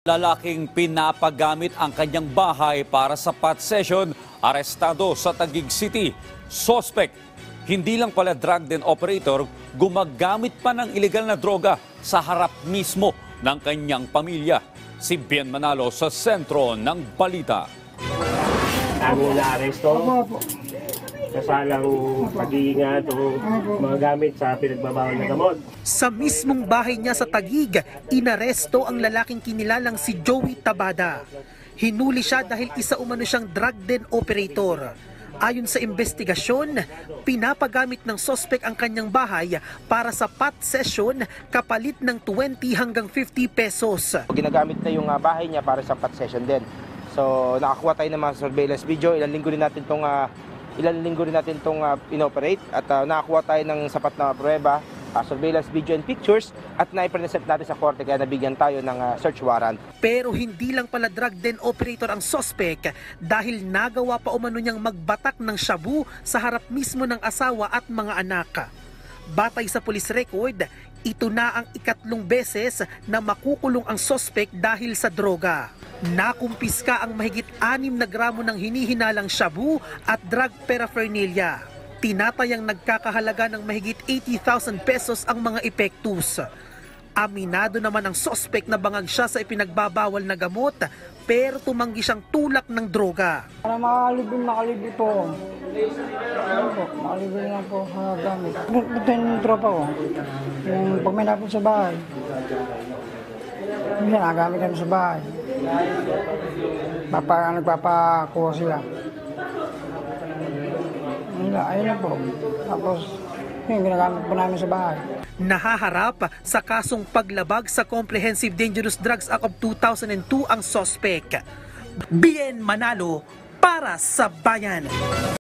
Lalaking pinapagamit ang kanyang bahay para sa pot session, arestado sa Taguig City. Suspect, hindi lang pala drug den operator, gumagamit pa ng ilegal na droga sa harap mismo ng kanyang pamilya. Si Bien Manalo sa sentro ng balita. Ang na-aresto, kasalang pag-iingat o mga gamit sa pinagbabawal na gamot. Sa mismong bahay niya sa Taguig, inaresto ang lalaking kinilalang si Joey Tabada. Hinuli siya dahil isa umano siyang drug den operator. Ayon sa investigasyon, pinapagamit ng sospek ang kanyang bahay para sa pot session kapalit ng 20 hanggang 50 pesos. Ginagamit na yung bahay niya para sa pot session din. So nakakuha tayo ng mga surveillance video, ilang linggo rin natin itong inoperate at nakakuha tayo ng sapat na pruweba, surveillance video and pictures at naipresent natin sa korte kaya nabigyan tayo ng search warrant. Pero hindi lang pala drug den operator ang sospek dahil nagawa pa umano niyang magbatak ng shabu sa harap mismo ng asawa at mga anak. Batay sa police record, ito na ang ikatlong beses na makukulong ang sospek dahil sa droga. Nakumpiska ang mahigit 6 na gramo ng hinihinalang shabu at drug paraphernalia. Tinatayang nagkakahalaga ng mahigit 80,000 pesos ang mga epektus. Aminado naman ang sospek na bangag siya sa ipinagbabawal na gamot pero tumanggi siyang tulak ng droga. Para makalibin po. Makalibin lang po sa gamit. Ito yung tropa ko. Yung pag may napon sa bahay. Hindi nagamit kami sa bahay. Nagpapakuha sila. Ayun lang po. Tapos, yung ginagamit po namin sa bahay. Nahaharap sa kasong paglabag sa Comprehensive Dangerous Drugs Act of 2002 ang sospek. Bien Manalo para sa bayan.